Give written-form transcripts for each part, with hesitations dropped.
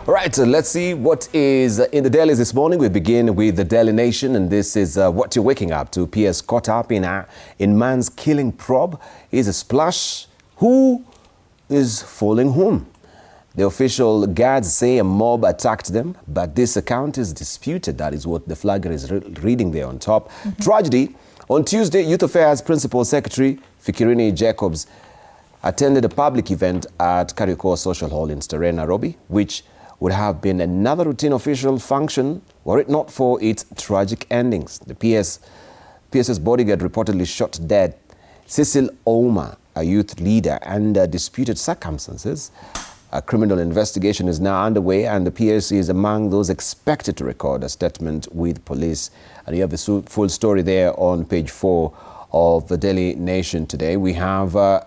All right, so let's see what is in the dailies this morning. We begin with the Daily Nation, and this is what you're waking up to. PS caught up in man's killing probe is a splash. Who is fooling whom? The official guards say a mob attacked them, but this account is disputed. That is what the flagger is reading there on top. Tragedy. On Tuesday, Youth Affairs Principal Secretary Fikirini Jacobs attended a public event at Kariokor Social Hall in Starehe, Nairobi, which would have been another routine official function were it not for its tragic endings. The PS's bodyguard reportedly shot dead Cecil Ouma, a youth leader, under disputed circumstances. A criminal investigation is now underway, and the PS is among those expected to record a statement with police. And you have the full story there on page 4 of the Daily Nation today. We have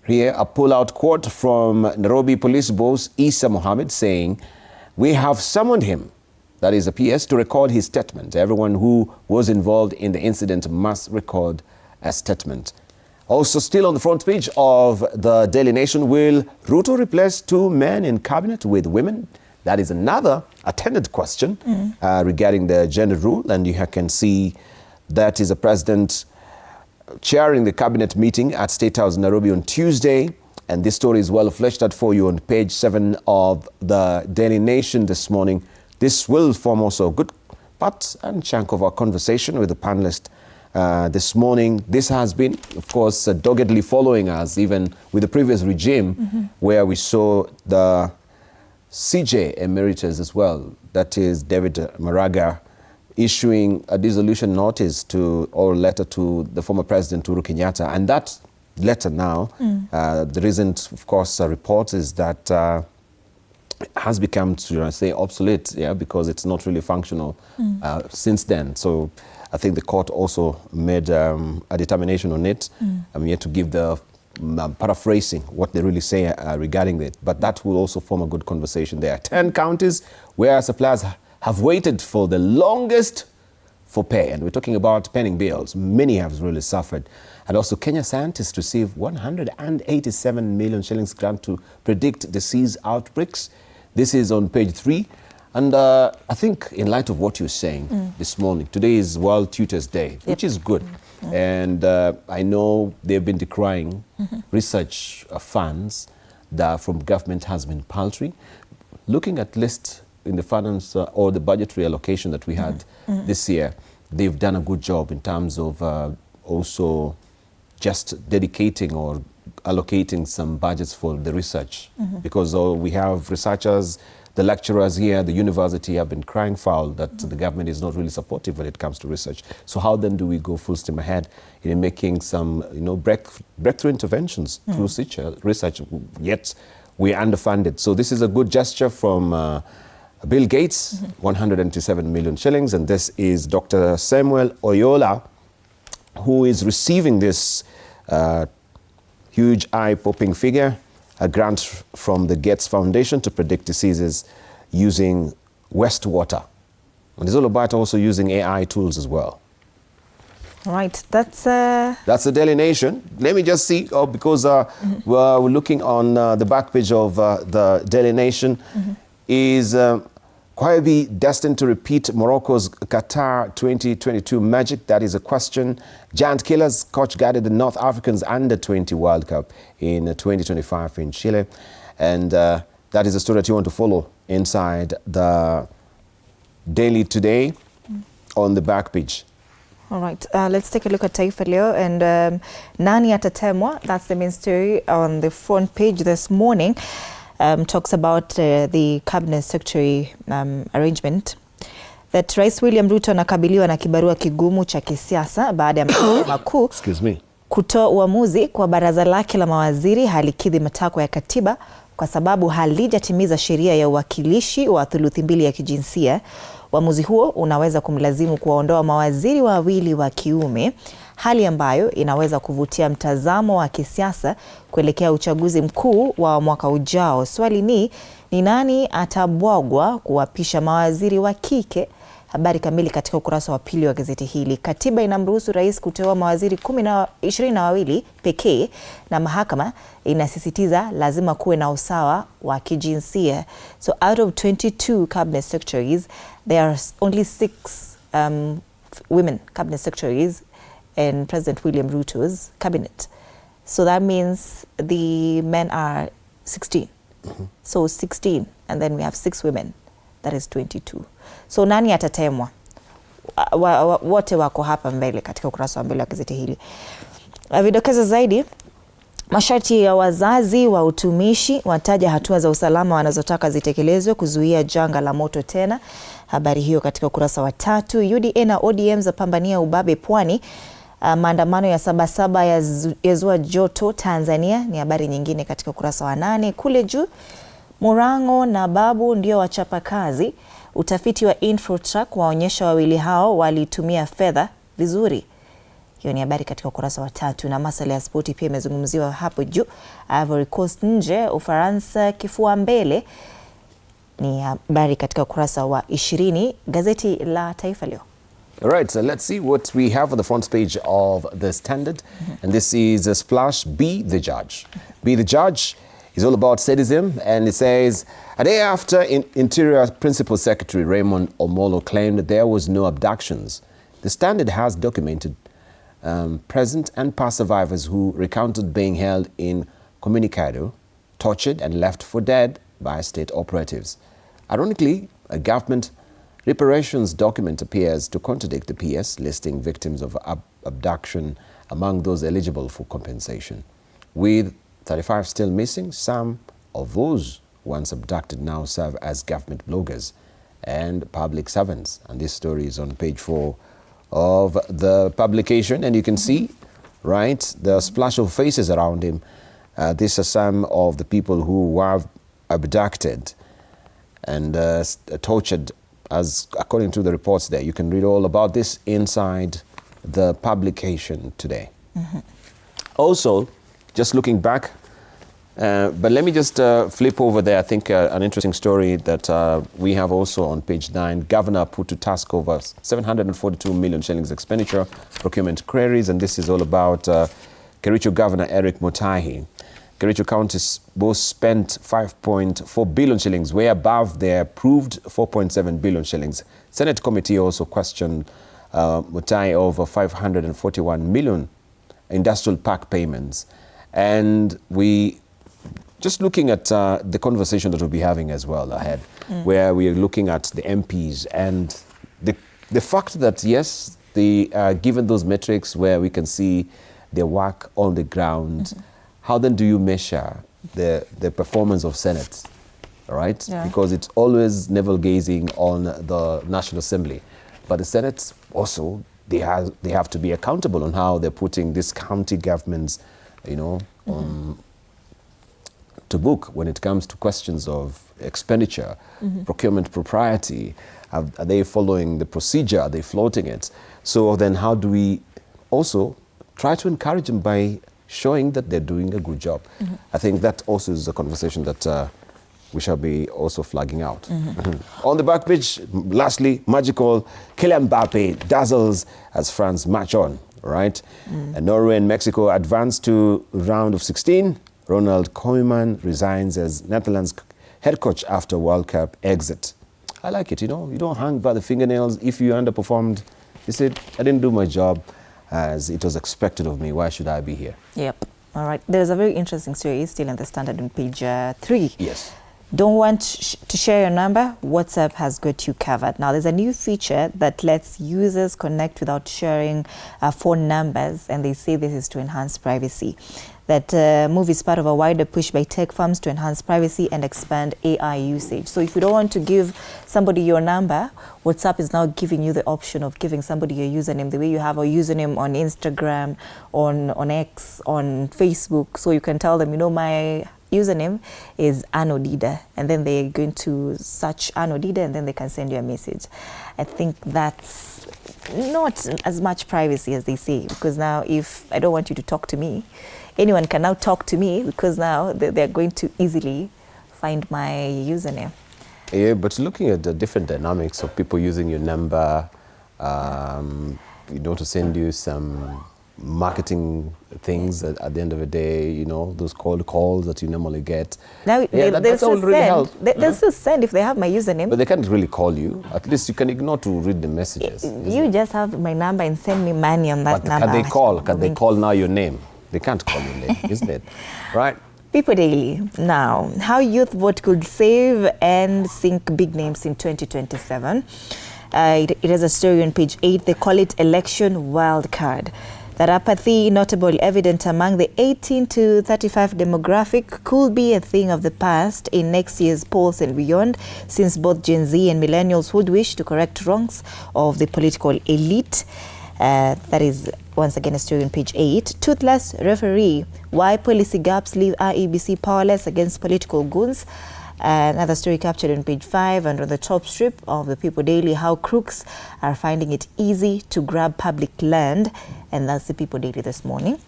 here a pull-out quote from Nairobi Police Boss Isa Mohammed saying, "We have summoned him," that is the PS, "to record his statement. Everyone who was involved in the incident must record a statement." Also still on the front page of the Daily Nation, will Ruto replace 2 men in cabinet with women? That is another attended question regarding the gender rule, and you can see that is a president chairing the cabinet meeting at State House Nairobi on Tuesday, and this story is well fleshed out for you on page 7 of the Daily Nation this morning. This will form also a good part and chunk of our conversation with the panelist this morning. This has been, of course, doggedly following us, even with the previous regime, where we saw the CJ Emeritus as well, that is David Maraga, issuing a dissolution notice or letter to the former president Uhuru Kenyatta. And that letter now, the recent, of course, report is that has become, say, obsolete, because it's not really functional since then. So I think the court also made a determination on it. I'm yet to give the paraphrasing what they really say regarding it, but that will also form a good conversation there. 10 counties where suppliers have waited for the longest for pay, and we're talking about pending bills. Many have really suffered. And also Kenya scientists receive 187 million shillings grant to predict disease outbreaks. This is on page 3. And I think in light of what you're saying this morning, today is World Tutors Day, which is good. And I know they've been decrying research funds that from government has been paltry. Looking at list in the finance or the budgetary allocation that we had this year, they've done a good job in terms of also just dedicating or allocating some budgets for the research. Because we have researchers, the lecturers here, the university have been crying foul that the government is not really supportive when it comes to research. So how then do we go full steam ahead in making some breakthrough interventions through research, yet we're underfunded? So this is a good gesture from Bill Gates, 187 million shillings, and this is Dr. Samuel Oyola, who is receiving this huge eye-popping figure, a grant from the Gates Foundation to predict diseases using wastewater. And it's all about also using AI tools as well. All right, that's the Daily Nation. Let me just see, because we're looking on the back page of the Daily Nation, is Kwaebi destined to repeat Morocco's Qatar 2022 magic? That is a question. Giant killers coach guided the North Africans under-20 World Cup in 2025 in Chile. And that is a story that you want to follow inside the Daily Today on the back page. All right, let's take a look at Taifa Leo and Nani Atatemwa. That's the main story on the front page this morning. Talks about the cabinet secretary arrangement that Rais William Ruto anakabiliwa na kibarua kigumu cha kisiasa baada ya mahakama makuu kutoa uamuzi kwa baraza lake la mawaziri halikidhi matakwa ya katiba kwa sababu halijatimiza sheria ya uwakilishi wa thuluthi mbili ya kijinsia. Uamuzi huo unaweza kumlazimu kuwaondoa mawaziri wawili wa kiume, hali ambayo inaweza kuvutia mtazamo wa kisiasa kuelekea uchaguzi mkuu wa mwaka ujao. Swali ni nani atabwagwa kuwapisha mawaziri wa kike Habari kamili katika ukurasa wa pili wa gazeti hili. Katiba inamruhusu rais kuteua mawaziri 22 pekee, na mahakama inasisitiza lazima kuwe na usawa wa kijinsia. So out of 22 cabinet secretaries, there are only 6 women cabinet secretaries in President William Ruto's cabinet. So that means the men are 16. So 16, and then we have 6 women. That is 22. So Nani Atatemwa, wote wako hapa mbele katika ukurasa wa mbele wa gazeti hili. Vidokezo zaidi, masharti ya wazazi wa utumishi wataja hatua za usalama wanazotaka zitekelezwe kuzuia janga la moto tena. Habari hiyo katika ukurasa wa 3. UDA na ODM zapambania ubabe Pwani. Maandamano ya Sabasaba yazua joto Tanzania ni habari nyingine katika ukurasa wa 8. Kule juu, Murang'o na Babu ndio wachapa kazi. Utafiti wa Infotrack waonyesha wawili hao walitumia fedha vizuri. Hiyo ni habari katika ukurasa wa 3, na masuala ya spoti pia imezungumziwa hapo juu. Ivory Coast nje, Ufaransa kifua mbele ni habari katika ukurasa wa 20, gazeti la Taifa Leo. All right, so let's see what we have on the front page of the Standard. And this is a splash, Be the Judge. Be the Judge is all about sadism, and it says, a day after Interior Principal Secretary Raymond Omolo claimed that there was no abductions, the Standard has documented present and past survivors who recounted being held in Communicado, tortured and left for dead by state operatives. Ironically, a government reparations document appears to contradict the PS, listing victims of abduction among those eligible for compensation. With 35 still missing, some of those once abducted now serve as government bloggers and public servants. And this story is on page 4 of the publication, and you can see, right, the splash of faces around him. These are some of the people who were abducted and tortured, as according to the reports there. You can read all about this inside the publication today. Also, just looking back, but let me just flip over there. I think an interesting story that we have also on page 9. Governor put to task over 742 million shillings expenditure procurement queries, and this is all about Kericho Governor Eric Mutahi. Kericho County both spent 5.4 billion shillings, way above their approved 4.7 billion shillings. Senate committee also questioned Mutahi over 541 million industrial park payments. And we just looking at the conversation that we'll be having as well ahead, where we are looking at the MPs and the fact that, yes, they are given those metrics where we can see their work on the ground. How then do you measure the performance of Senate, right? Yeah. Because it's always navel-gazing on the National Assembly. But the Senate also, they have to be accountable on how they're putting these county governments, you know, to book when it comes to questions of expenditure, procurement propriety. Are they following the procedure? Are they floating it? So then how do we also try to encourage them by showing that they're doing a good job? I think that also is a conversation that we shall be also flagging out. On the back page, lastly, magical Kylian Mbappe dazzles as France march on, right? And Norway and Mexico advance to round of 16. Ronald Koeman resigns as Netherlands head coach after World Cup exit. I like it, you know, you don't hang by the fingernails. If you underperformed, you said, I didn't do my job as it was expected of me. Why should I be here? Yep. All right. There's a very interesting story still in the Standard on page 3. Yes. Don't want to share your number? WhatsApp has got you covered. Now, there's a new feature that lets users connect without sharing phone numbers, and they say this is to enhance privacy. That move is part of a wider push by tech firms to enhance privacy and expand AI usage. So if you don't want to give somebody your number, WhatsApp is now giving you the option of giving somebody your username, the way you have a username on Instagram, on X, on Facebook. So you can tell them, you know, my username is Anodida, and then they're going to search Anodida, and then they can send you a message. I think that's not as much privacy as they say, because now if I don't want you to talk to me, anyone can now talk to me, because now they're going to easily find my username. Yeah, but looking at the different dynamics of people using your number, to send you some marketing things at the end of the day, those cold calls that you normally get. Now, that's all really helps. They'll still send if they have my username. But they can't really call you. At least you can ignore to read the messages. You just have my number and send me money on that number. Can they call? Can they call now your name? They can't call your name, isn't it? Right? People Daily. Now, how youth vote could save and sink big names in 2027. It has a story on page 8. They call it election wildcard. That apathy, notable evident among the 18 to 35 demographic, could be a thing of the past in next year's polls and beyond, since both Gen Z and millennials would wish to correct wrongs of the political elite. That is, once again, a story on page 8. Toothless referee, why policy gaps leave IEBC powerless against political goons. Another story captured on page 5, and on the top strip of the People Daily, how crooks are finding it easy to grab public land. And that's the People Daily this morning.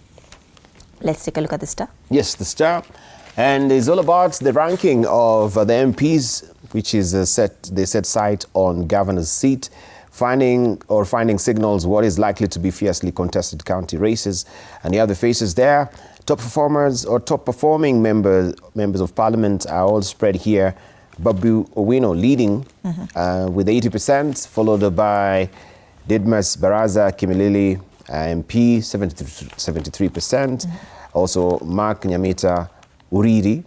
Let's take a look at the Star. Yes, the Star. And it's all about the ranking of the MPs, which is they set sight on governor's seat, finding signals what is likely to be fiercely contested county races. And the other faces there, top performers or top performing members of parliament are all spread here. Babu Owino leading with 80%, followed by Didmas Baraza Kimilili, MP, 73%. Also Mark Nyamita Uriri,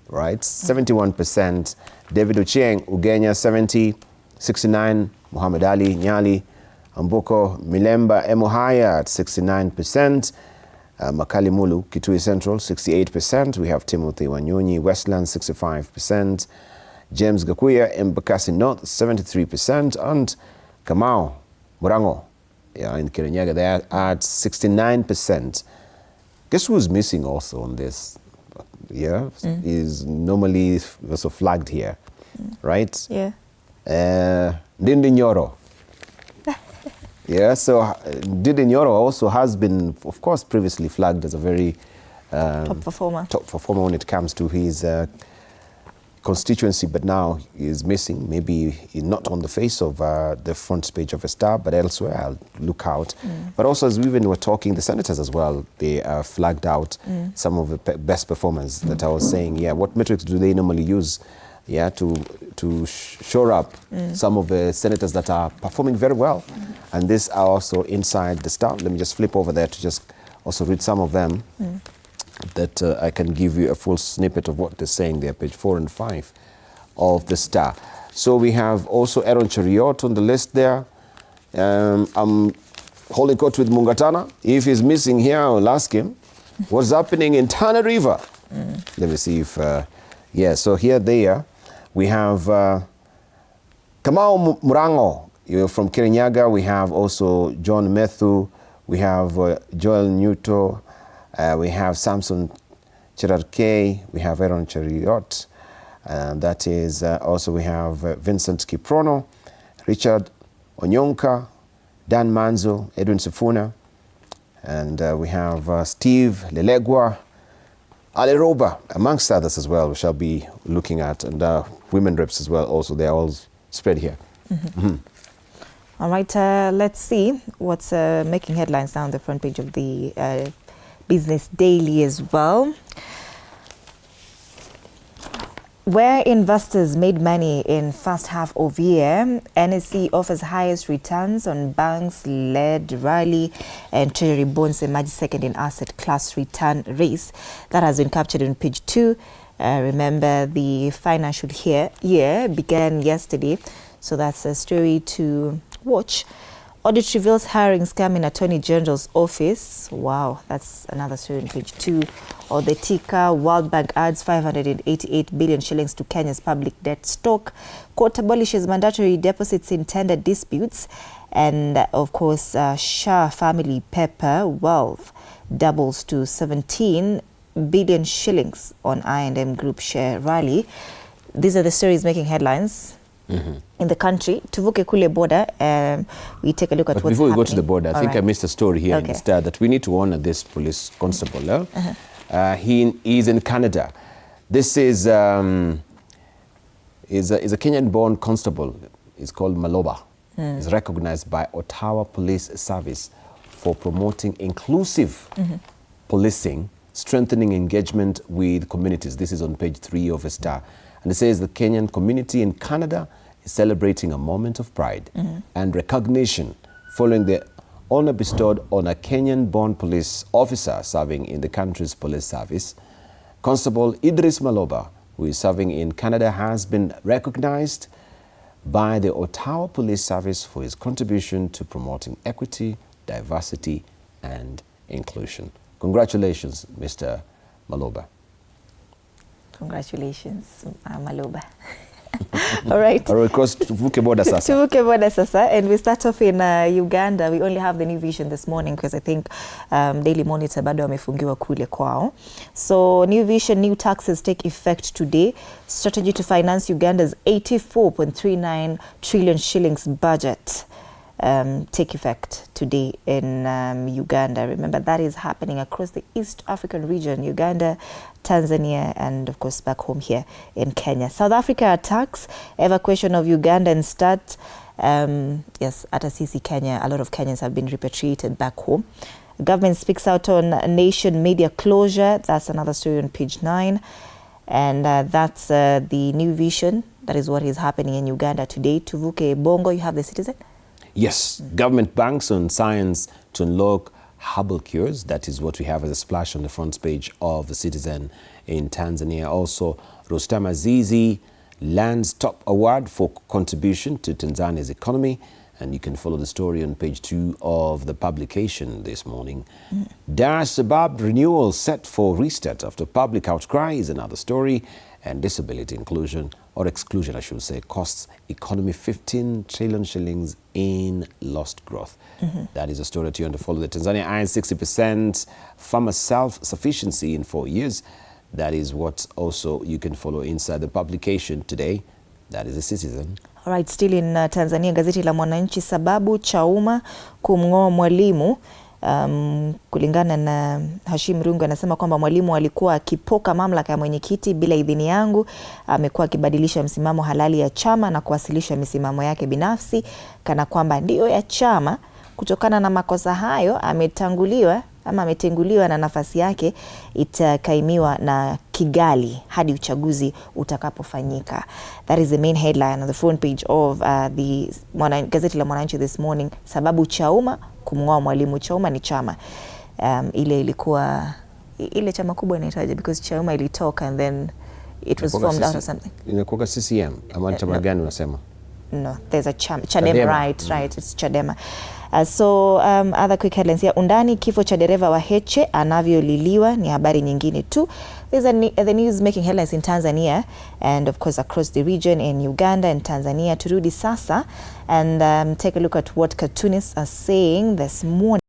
right, 71%. David Ochieng Ugenya, 70, 69. Muhammad Ali Nyali Amboko Milemba Emuhaya at 69%. Makali Mulu, Kitui Central, 68%. We have Timothy Wanyonyi, Westland, 65%. James Gakuya, Embakasi North, 73%. And Kamau Murango, in Kirinyaga, they are at 69%. Guess who's missing also on this? Is normally also flagged here, right? Yeah. Ndindi Nyoro. So Ndindi Nyoro also has been, of course, previously flagged as a very top performer when it comes to his constituency, but now he is missing. Maybe he's not on the face of the front page of a Star, but elsewhere. I'll look out. But also, as we even were talking, the senators as well, they flagged out some of the best performers that I was saying. What metrics do they normally use? To shore up some of the senators that are performing very well. And these are also inside the Star. Let me just flip over there to just also read some of them that I can give you a full snippet of what they're saying there, page 4 and 5 of the Star. So we have also Aaron Cheriot on the list there. I'm holding court with Mungatana. If he's missing here, I'll ask him what's happening in Tana River. Let me see if, so here they are. We have Kamau Murango from Kirinyaga. We have also John Methu. We have Joel Newto. We have Samson Cherarkei. We have Aaron Cheriot. That is also we have Vincent Kiprono, Richard Onyonka, Dan Manzo, Edwin Sifuna. And we have Steve Lelegwa, Ale Roba, amongst others as well, we shall be looking at, and women reps as well. Also, they are all spread here. All right, let's see what's making headlines down the front page of the Business Daily as well. Where investors made money in first half of year, NSE offers highest returns on banks-led rally, and Treasury bonds emerge second in asset class return race. That has been captured on page 2. Remember, the financial year began yesterday, so that's a story to watch. Audit reveals hiring scam in Attorney General's office. Wow, that's another story on page 2. Or the ticker, World Bank adds 588 billion shillings to Kenya's public debt stock. Court abolishes mandatory deposits in tender disputes. And of course, Shah family pepper wealth doubles to 17 billion shillings on I&M Group share rally. These are the stories making headlines in the country. Tuvuke kule border, we take a look at what's happening. Before we go to the border, I think I missed a story here in the Star that we need to honor this police constable. He is in Canada. This is is a Kenyan-born constable. He's called Maloba. He's recognized by Ottawa Police Service for promoting inclusive policing, strengthening engagement with communities. This is on page 3 of a Star. And it says the Kenyan community in Canada is celebrating a moment of pride and recognition following the honor bestowed on a Kenyan-born police officer serving in the country's police service. Constable Idris Maloba, who is serving in Canada, has been recognized by the Ottawa Police Service for his contribution to promoting equity, diversity, and inclusion. Congratulations, Mr. Maloba. Congratulations, Maloba. All right. All right, cross tuvuke border sasa. Tuvuke border sasa, and we start off in Uganda. We only have the New Vision this morning because I think Daily Monitor bado wamefungiwa kule kwao. So New Vision, new taxes take effect today. Strategy to finance Uganda's 84.39 trillion shillings budget take effect today in Uganda. Remember, that is happening across the East African region, Uganda, Tanzania, and of course back home here in Kenya. South Africa attacks evacuation of Ugandans start. Yes, at Assisi, Kenya, a lot of Kenyans have been repatriated back home. Government speaks out on nation media closure. That's another story on page 9. And that's the New Vision. That is what is happening in Uganda today. Tuvuke Bongo, you have the Citizen? Yes, government banks on science to unlock herbal cures. That is what we have as a splash on the front page of the Citizen in Tanzania. Also, Rostam Azizi lands top award for contribution to Tanzania's economy. And you can follow the story on page 2 of the publication this morning. Dar Sabab renewal set for restart after public outcry is another story. And disability inclusion, or exclusion I should say, costs economy 15 trillion shillings in lost growth. That is a story that you want to follow. The Tanzania irons 60% farmer self-sufficiency in 4 years. That is what also you can follow inside the publication today. That is the Citizen. All right, still in Tanzania, gazeti la Mwananchi, sababu Chauma kumng'oa mwalimu. Kulingana na Hashim Rungu anasema kwamba mwalimu alikuwa akipoka mamlaka ya mwenyekiti bila idhini yangu. Amekuwa akibadilisha msimamo halali ya chama na kuwasilisha misimamo yake binafsi kana kwamba ndio ya chama. Kutokana na makosa hayo ametenguliwa na nafasi yake itakaimiwa na Kigali hadi uchaguzi utakapofanyika. That is the main headline on the front page of the gazeti la Mwananchi this morning. Sababu Chauma kumng'oa mwalimu. Chauma ni chama ile chama kubwa inaitaje, because Chauma ilitoka and then it was formed out of something. Inakuwa CCM ama chama gani unasema? No, there's a Chadema, right, it's Chadema. So other quick headlines here. Undani, kifo cha dereva wa Heche anavyoliliwa ni habari nyingine tu. There's the news making headlines in Tanzania and of course across the region in Uganda and Tanzania. Turudi sasa and take a look at what cartoonists are saying this morning.